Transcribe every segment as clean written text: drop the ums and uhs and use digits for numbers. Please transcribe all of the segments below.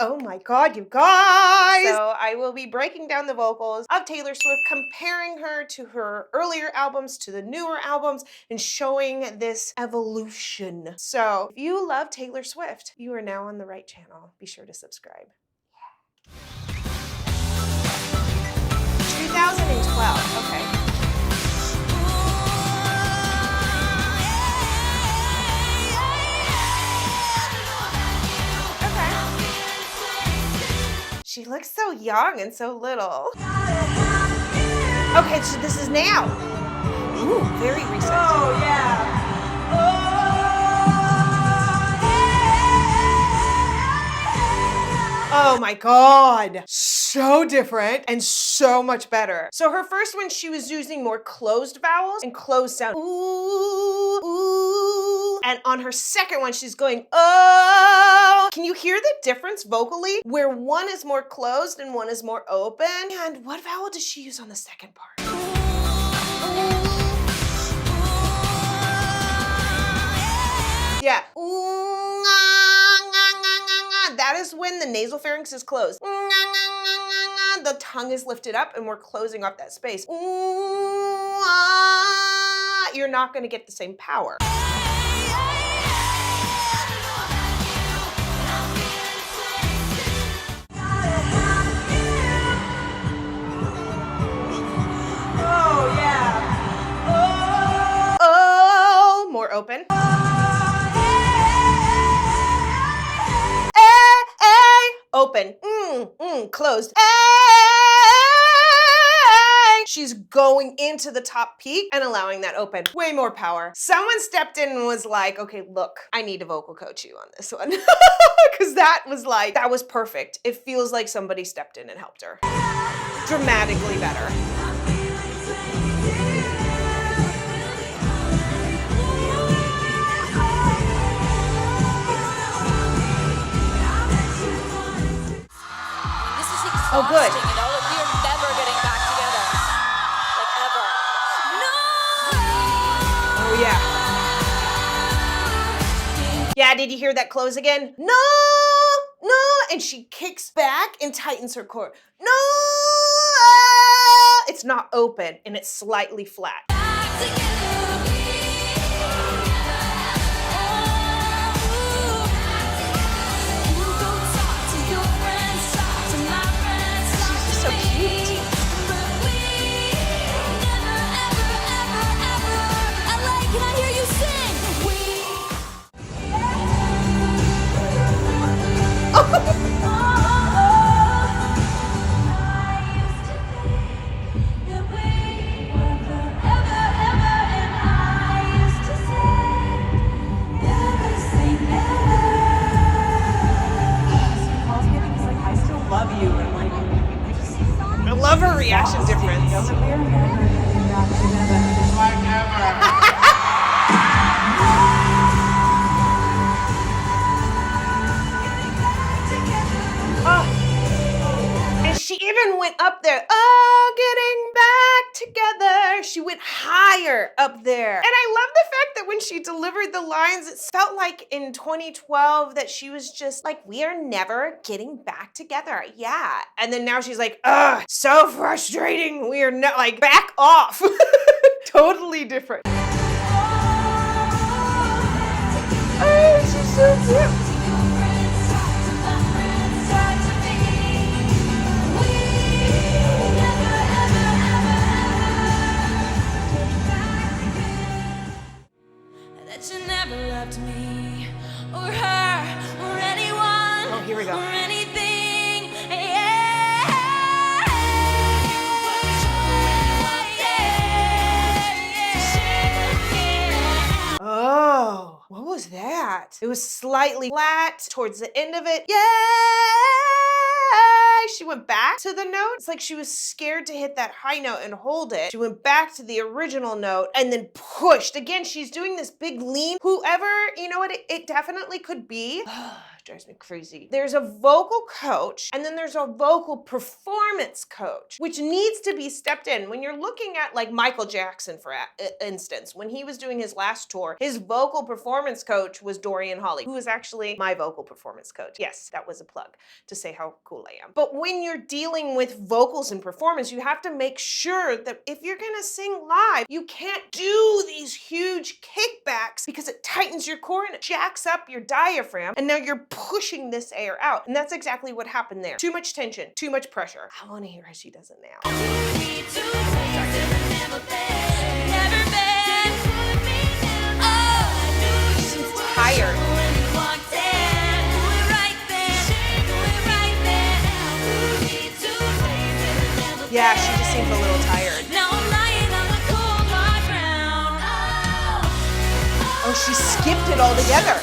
Oh my God, you guys! So I will be breaking down the vocals of Taylor Swift, comparing her to her earlier albums, to the newer albums, and showing this evolution. So if you love Taylor Swift, you are now on the right channel. Be sure to subscribe. 2012, okay. She looks so young and so little. Okay, so this is now. Ooh, very recent. Oh, yeah. Oh my God. So different and so much better. So her first one, she was using more closed vowels and closed sound. Ooh, ooh. And on her second one, she's going, oh. Can you hear the difference vocally? Where one is more closed and one is more open? And what vowel does she use on the second part? Yeah. That is when the nasopharynx is closed. The tongue is lifted up and we're closing up that space. You're not going to get the same power. Oh, yeah. Oh, more open. Open, closed. She's going into the top peak and allowing that open. Way more power. Someone stepped in and was like, okay, look, I need to vocal coach you on this one. Because that was perfect. It feels like somebody stepped in and helped her. Dramatically better. Oh, good. You know, like we are never getting back together. Like ever. No! Oh, yeah. Yeah, did you hear that close again? No! No! And she kicks back and tightens her core. No! It's not open and it's slightly flat. I love her reaction difference. And she even went up there. Oh, getting back together. She went higher up there. And I love the fact that when she delivered the lines, it felt like in 2012 that she was just like, we are never getting back together. Yeah. And then now she's like, ugh, so frustrating. We are not, like, back off. Totally different. Oh, she's so cute. You never loved me or her or anyone. Oh, here we go. Or anything. Oh, what was that? It was slightly flat towards the end of it. Yay! She went back to the note. It's like she was scared to hit that high note and hold it. She went back to the original note and then pushed. Again, she's doing this big lean. Whoever, you know what, it definitely could be drives me crazy. There's a vocal coach and then there's a vocal performance coach, which needs to be stepped in. When you're looking at like Michael Jackson, for instance, when he was doing his last tour, his vocal performance coach was Dorian Hawley, who is actually my vocal performance coach. Yes, that was a plug to say how cool I am. But when you're dealing with vocals and performance, you have to make sure that if you're gonna sing live, you can't do these huge kickbacks because it tightens your core and it jacks up your diaphragm, and now you're pushing this air out. And that's exactly what happened there. Too much tension, too much pressure. I wanna hear how she does it now. She's tired. Yeah, she just seems a little tired. Oh, she skipped it all together.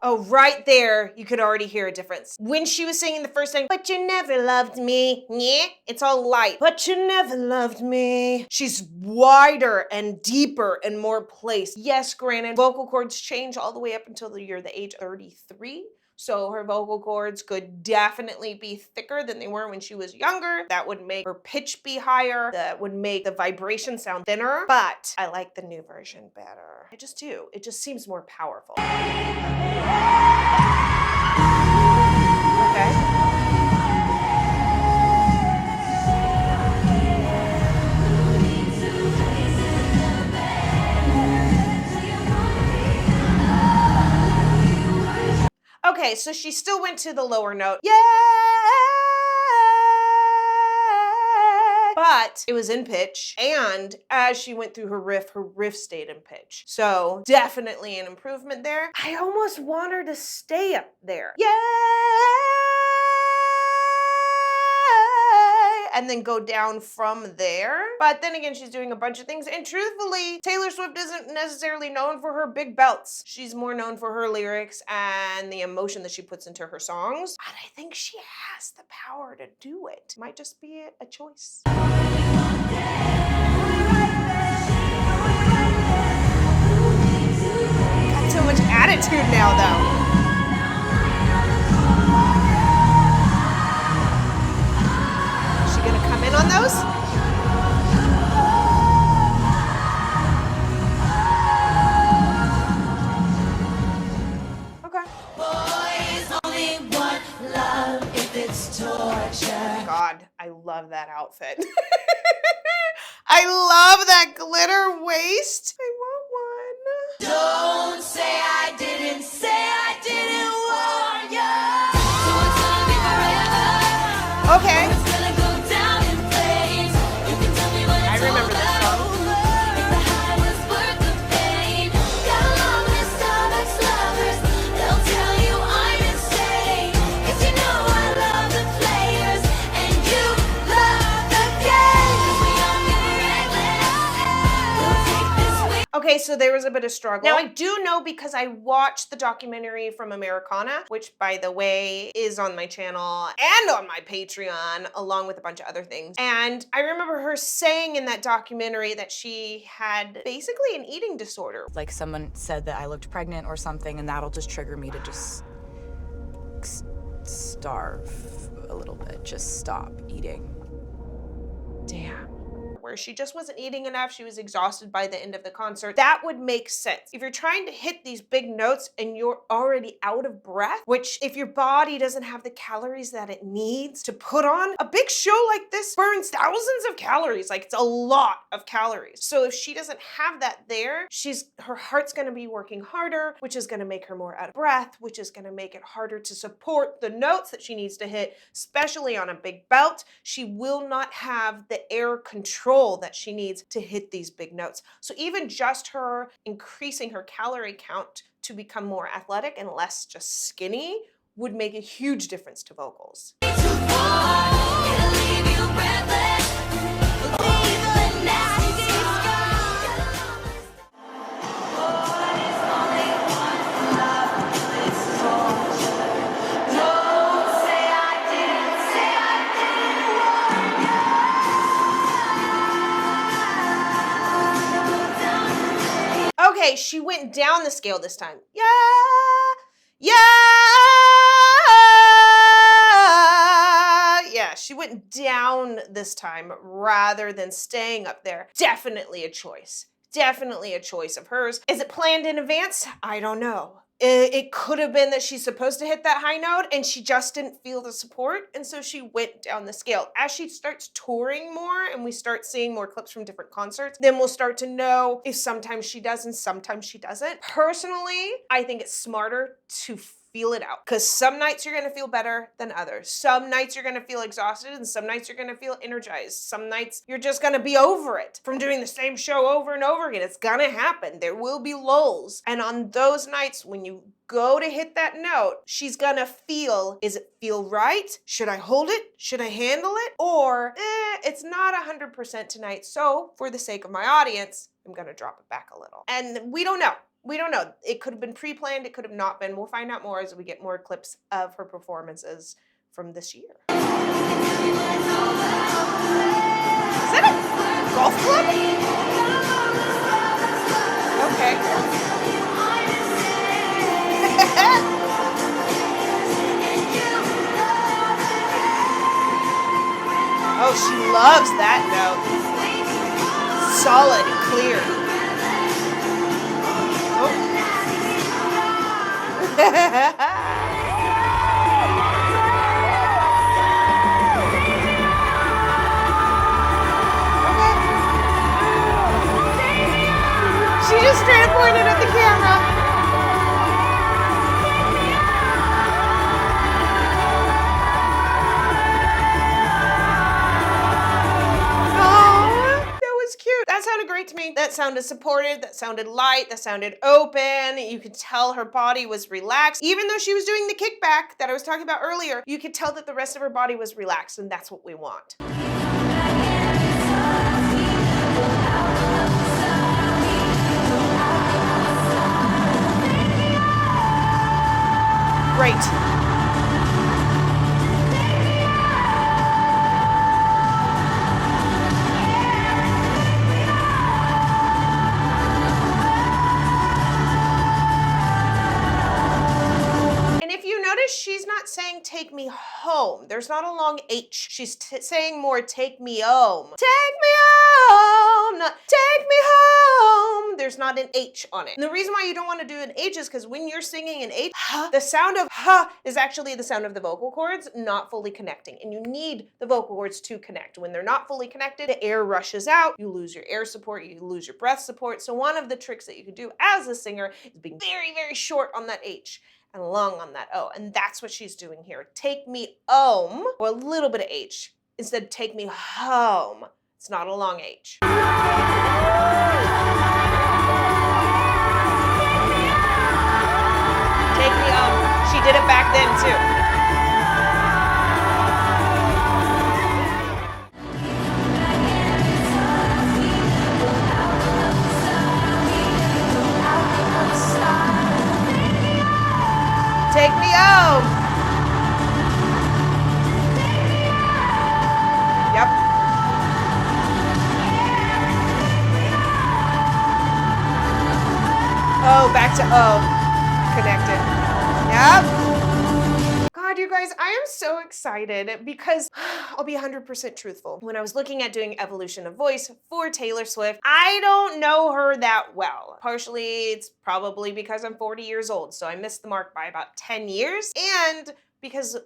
Oh, right there, you could already hear a difference. When she was singing the first time, but you never loved me, yeah, it's all light. But you never loved me. She's wider and deeper and more placed. Yes, granted, vocal cords change all the way up until you're the age of 33. So her vocal cords could definitely be thicker than they were when she was younger. That would make her pitch be higher. That would make the vibration sound thinner. But I like the new version better. I just do. It just seems more powerful. Okay. Okay, so she still went to the lower note. Yeah! But it was in pitch, and as she went through her riff stayed in pitch. So definitely an improvement there. I almost want her to stay up there. Yeah! And then go down from there. But then again, she's doing a bunch of things. And truthfully, Taylor Swift isn't necessarily known for her big belts. She's more known for her lyrics and the emotion that she puts into her songs. And I think she has the power to do it. Might just be a choice. Got so much attitude now, though. On those? Okay. Boys only want love if it's torture. God, I love that outfit. I love that glitter waist. I want one. Don't say I didn't warn ya. Okay. Okay, so there was a bit of struggle. Now I do know because I watched the documentary from Americana, which by the way is on my channel and on my Patreon, along with a bunch of other things. And I remember her saying in that documentary that she had basically an eating disorder. Like someone said that I looked pregnant or something, and that'll just trigger me to just starve a little bit, just stop eating. Damn. Where she just wasn't eating enough, she was exhausted by the end of the concert. That would make sense. If you're trying to hit these big notes and you're already out of breath, which if your body doesn't have the calories that it needs to put on, a big show like this burns thousands of calories. Like, it's a lot of calories. So if she doesn't have that there, her heart's gonna be working harder, which is gonna make her more out of breath, which is gonna make it harder to support the notes that she needs to hit, especially on a big belt. She will not have the air control that she needs to hit these big notes. So even just her increasing her calorie count to become more athletic and less just skinny would make a huge difference to vocals. Okay, she went down the scale this time. Yeah, yeah. Yeah, she went down this time rather than staying up there. Definitely a choice. Definitely a choice of hers. Is it planned in advance? I don't know. It could have been that she's supposed to hit that high note and she just didn't feel the support, and so she went down the scale. As she starts touring more and we start seeing more clips from different concerts, then we'll start to know if sometimes she does and sometimes she doesn't. Personally, I think it's smarter to feel it out, because some nights you're gonna feel better than others. Some nights you're gonna feel exhausted and some nights you're gonna feel energized. Some nights you're just gonna be over it from doing the same show over and over again. It's gonna happen. There will be lulls. And on those nights when you go to hit that note, she's gonna feel, is it feel right? Should I hold it? Should I handle it? Or, it's not 100% tonight, so for the sake of my audience, I'm gonna drop it back a little. And we don't know. We don't know. It could have been pre-planned. It could have not been. We'll find out more as we get more clips of her performances from this year. Is that a golf club? Okay. Oh, she loves that note. Solid and clear. She just straight up pointed at the camera. That sounded great to me. That sounded supported, that sounded light, that sounded open. You could tell her body was relaxed. Even though she was doing the kickback that I was talking about earlier, you could tell that the rest of her body was relaxed, and that's what we want. Great. She's not saying take me home. There's not a long H. She's saying more take me home. Take me home, not take me home. There's not an H on it. And the reason why you don't want to do an H is because when you're singing an H, the sound of is actually the sound of the vocal cords not fully connecting. And you need the vocal cords to connect. When they're not fully connected, the air rushes out, you lose your air support, you lose your breath support. So one of the tricks that you can do as a singer is being very, very short on that H and long on that O. And that's what she's doing here. Take me home, or a little bit of H. Instead, take me home. It's not a long H. Take me home. She did it back then too. Take me home. Yep. Oh, back to O. Connected. Yep. God, you guys, I am so excited because I'll be 100% truthful. When I was looking at doing evolution of voice for Taylor Swift, I don't know her that well. Partially, it's probably because I'm 40 years old, so I missed the mark by about 10 years. And because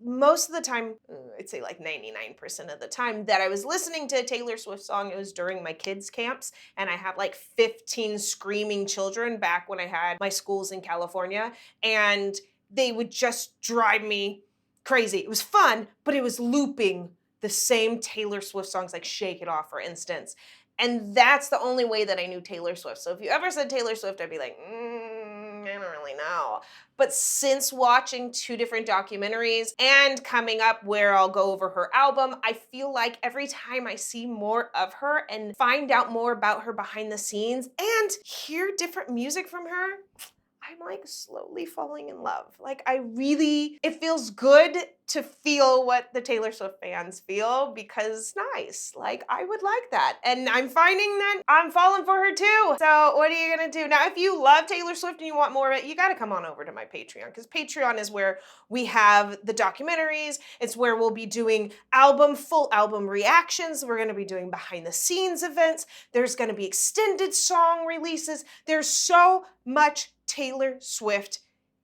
most of the time, I'd say like 99% of the time that I was listening to a Taylor Swift song, it was during my kids' camps, and I have like 15 screaming children back when I had my schools in California, and they would just drive me crazy. It was fun, but it was looping the same Taylor Swift songs, like Shake It Off, for instance. And that's the only way that I knew Taylor Swift. So if you ever said Taylor Swift, I'd be like, I don't really know. But since watching 2 different documentaries and coming up where I'll go over her album, I feel like every time I see more of her and find out more about her behind the scenes and hear different music from her, I I'm like slowly falling in love. Like it feels good to feel what the Taylor Swift fans feel because it's nice. Like I would like that. And I'm finding that I'm falling for her too. So what are you gonna do? Now, if you love Taylor Swift and you want more of it, you gotta come on over to my Patreon because Patreon is where we have the documentaries. It's where we'll be doing full album reactions. We're gonna be doing behind the scenes events. There's gonna be extended song releases. There's so much Taylor Swift.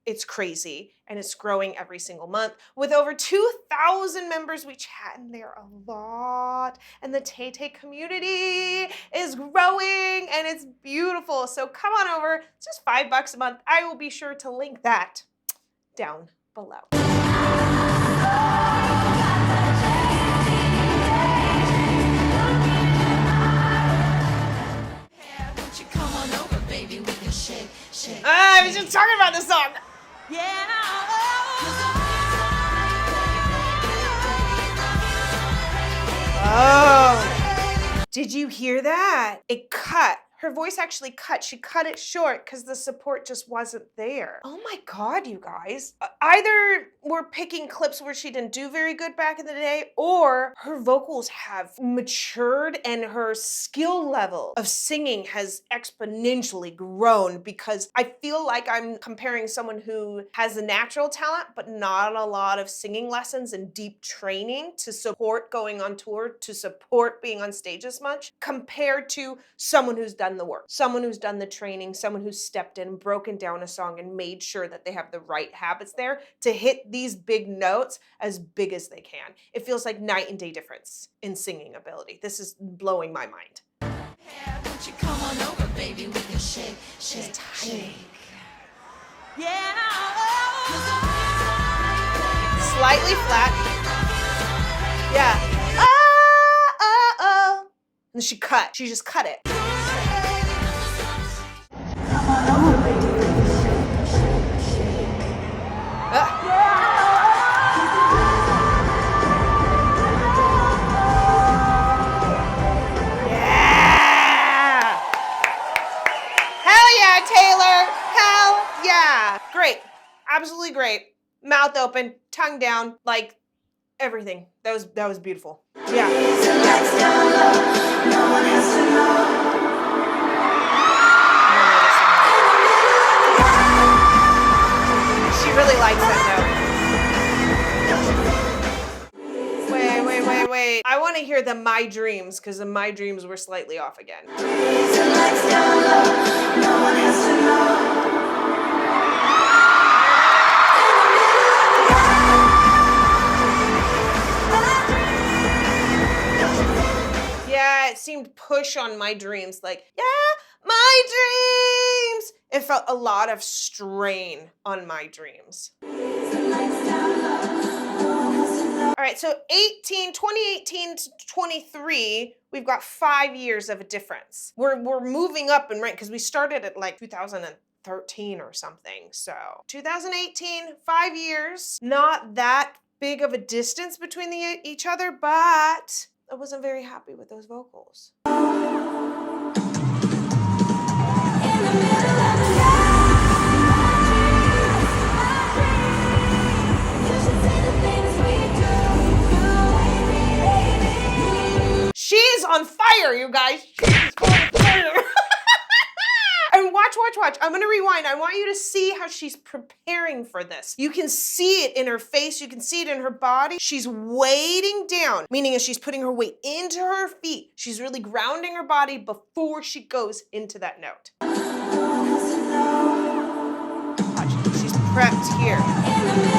It's crazy, and it's growing every single month. With over 2,000 members, we chat in there a lot, and the Tay Tay community is growing, and it's beautiful. So come on over. It's just $5 a month. I will be sure to link that down below. I was just talking about this song. Oh. Did you hear that? It cut. Her voice actually cut. She cut it short because the support just wasn't there. Oh my God, you guys. Either we're picking clips where she didn't do very good back in the day, or her vocals have matured and her skill level of singing has exponentially grown, because I feel like I'm comparing someone who has a natural talent, but not a lot of singing lessons and deep training to support going on tour, to support being on stage as much, compared to someone who's done the work, someone who's done the training, someone who's stepped in, broken down a song and made sure that they have the right habits there to hit these big notes as big as they can. It feels like night and day difference in singing ability. This is blowing my mind. Won't you come on over, baby, we can shake, shake, shake. Yeah. Slightly flat. Yeah. And she cut. She just cut it. Yeah! Hell yeah, Taylor! Hell yeah! Great. Absolutely great. Mouth open, tongue down, like everything. That was beautiful. Yeah. She really likes that note. Wait. I want to hear the My Dreams, because the My Dreams were slightly off again. Yeah, it seemed push on My Dreams, like, yeah, My Dreams. It felt a lot of strain on My Dreams. All right, so 2018 to 23, we've got 5 years of a difference. We're moving up in rank because we started at like 2013 or something. So 2018, 5 years, not that big of a distance between each other, but I wasn't very happy with those vocals. She's on fire, you guys. She's on fire. And watch. I'm gonna rewind. I want you to see how she's preparing for this. You can see it in her face. You can see it in her body. She's weighting down, meaning as she's putting her weight into her feet, she's really grounding her body before she goes into that note. Watch, she's prepped here.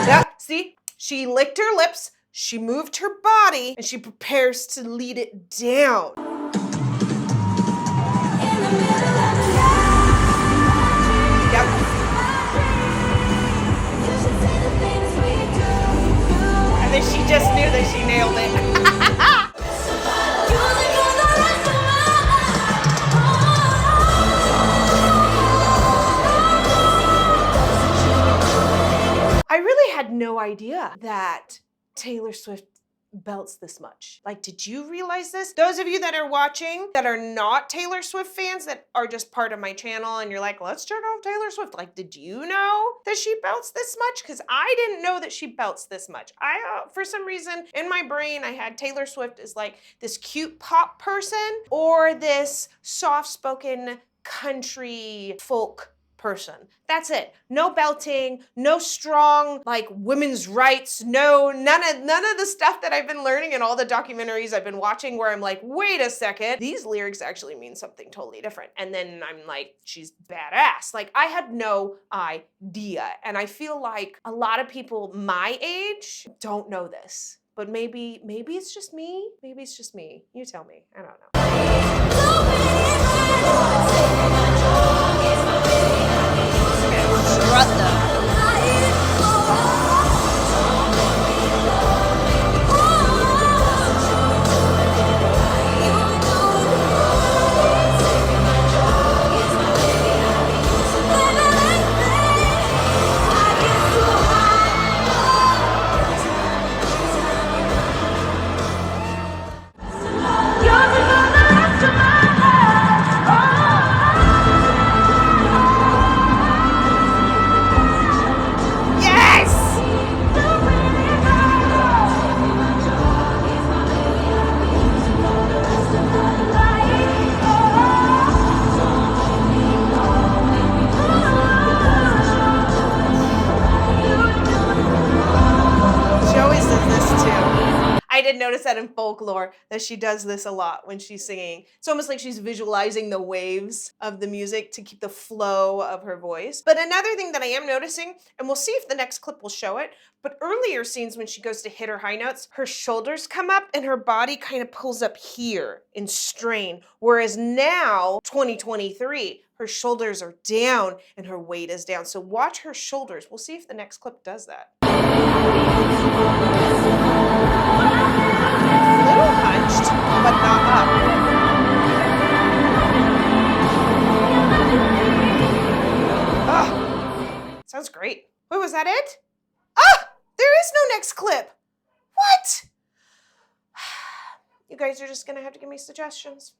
Yeah, see? She licked her lips. She moved her body, and she prepares to lead it down. Yep. And then she just knew that she nailed it. I really had no idea that Taylor Swift belts this much. Like, did you realize this? Those of you that are watching that are not Taylor Swift fans that are just part of my channel and you're like, let's check out Taylor Swift. Like, did you know that she belts this much? Because I didn't know that she belts this much. For some reason, in my brain, I had Taylor Swift as like this cute pop person or this soft-spoken country folk person. That's it. No belting, no strong like women's rights, none of the stuff that I've been learning in all the documentaries I've been watching where I'm like, wait a second, these lyrics actually mean something totally different. And then I'm like, she's badass. Like I had no idea. And I feel like a lot of people my age don't know this. But maybe it's just me. Maybe it's just me. You tell me. I don't know. Strut them. I did notice that in folklore that she does this a lot when she's singing. It's almost like she's visualizing the waves of the music to keep the flow of her voice. But another thing that I am noticing, and we'll see if the next clip will show it, but earlier scenes when she goes to hit her high notes, her shoulders come up and her body kind of pulls up here in strain. Whereas now, 2023, her shoulders are down and her weight is down. So watch her shoulders. We'll see if the next clip does that. A little hunched, but not up. Oh, sounds great. Wait, was that it? Ah, there is no next clip. What? You guys are just gonna have to give me suggestions.